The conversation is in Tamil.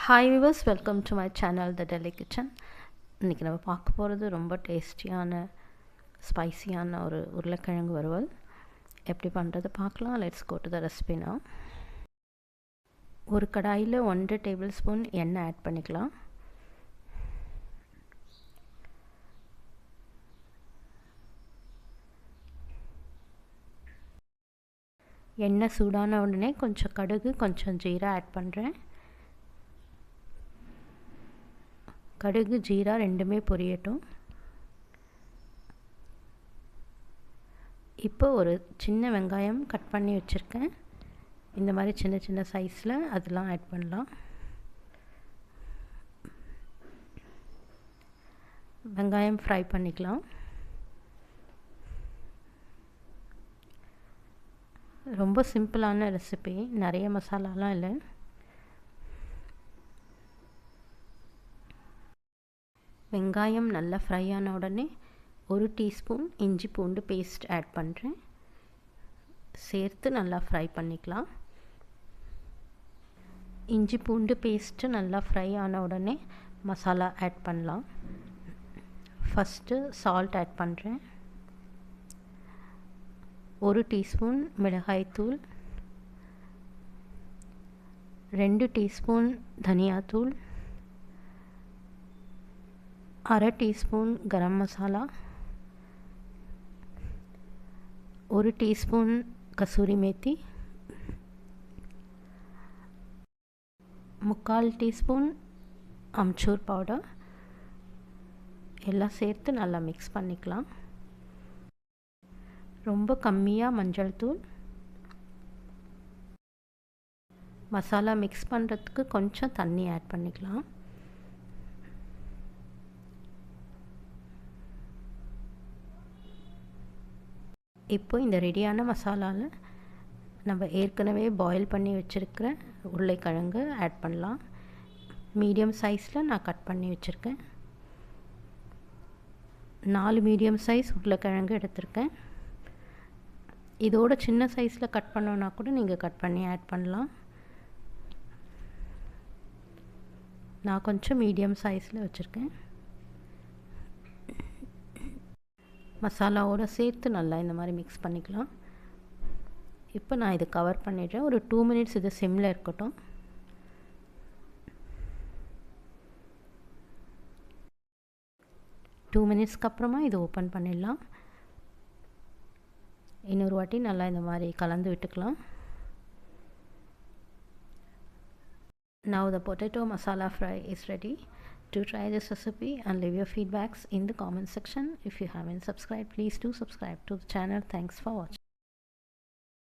Hi viewers, welcome to my channel the Delhi kitchen. இன்றைக்கி நம்ம பார்க்க போகிறது ரொம்ப டேஸ்டியான ஸ்பைசியான ஒரு உருளைக்கிழங்கு வறுவல். எப்படி பண்ணுறது பார்க்கலாம். Let's go to the recipe now. ஒரு கடாயில் 1 டேபிள் ஸ்பூன் எண்ணெய் ஆட் பண்ணிக்கலாம். எண்ணெய் சூடான உடனே கொஞ்சம் கடுகு, கொஞ்சம் ஜீரா ஆட் பண்ணுறேன். கடுகு ஜீரா ரெண்டுமே பொரியட்டும். இப்போ ஒரு சின்ன வெங்காயம் கட் பண்ணி வச்சுருக்கேன். இந்த மாதிரி சின்ன சின்ன சைஸில் அதெல்லாம் ஆட் பண்ணலாம். வெங்காயம் ஃப்ரை பண்ணிக்கலாம். ரொம்ப சிம்பிளான ரெசிபி, நிறைய மசாலாலாம் இல்லை. வெங்காயம் நல்லா ஃப்ரை ஆன உடனே 1 டீஸ்பூன் இஞ்சி பூண்டு பேஸ்ட் ஆட் பண்ணுறேன். சேர்த்து நல்லா ஃப்ரை பண்ணிக்கலாம். இஞ்சி பூண்டு பேஸ்ட்டு நல்லா ஃப்ரை ஆன உடனே மசாலா ஆட் பண்ணலாம். ஃபஸ்ட்டு சால்ட் ஆட் பண்ணுறேன். 1 டீஸ்பூன் மிளகாய்த்தூள், 2 டீஸ்பூன் தனியாத்தூள், 1/2 teaspoon garam masala, 1 teaspoon kasuri methi, 3/4 teaspoon amchur powder எல்லாம் சேர்த்து நல்லா மிக்ஸ் பண்ணிக்கலாம். ரொம்ப கம்மியாக மஞ்சள் தூள். மசாலா மிக்ஸ் பண்ணுறதுக்கு கொஞ்சம் தண்ணி ஆட் பண்ணிக்கலாம். இப்போ இந்த ரெடியான மசாலாவில் நம்ம ஏற்கனவே பாயில் பண்ணி வச்சுருக்கிற உருளைக்கிழங்கு ஆட் பண்ணலாம். மீடியம் சைஸில் நான் கட் பண்ணி வச்சுருக்கேன். 4 மீடியம் சைஸ் உருளைக்கிழங்கு எடுத்திருக்கேன். இதோட சின்ன சைஸில் கட் பண்ணோன்னா கூட நீங்கள் கட் பண்ணி ஆட் பண்ணலாம். நான் கொஞ்சம் மீடியம் சைஸில் வச்சுருக்கேன். மசாலாவோடு சேர்த்து நல்லா இந்த மாதிரி மிக்ஸ் பண்ணிக்கலாம். இப்போ நான் இதை கவர் பண்ணிடுறேன். ஒரு 2 மினிட்ஸ் இது சிம்மில் இருக்கட்டும். டூ மினிட்ஸ்க்கு அப்புறமா இது ஓப்பன் பண்ணிடலாம். இன்னொரு வாட்டி நல்லா இந்த மாதிரி கலந்து விட்டுக்கலாம். Now the potato masala fry is ready. Do try this recipe and leave your feedbacks in the comment section. If you haven't subscribed, please do subscribe to the channel. Thanks for watching.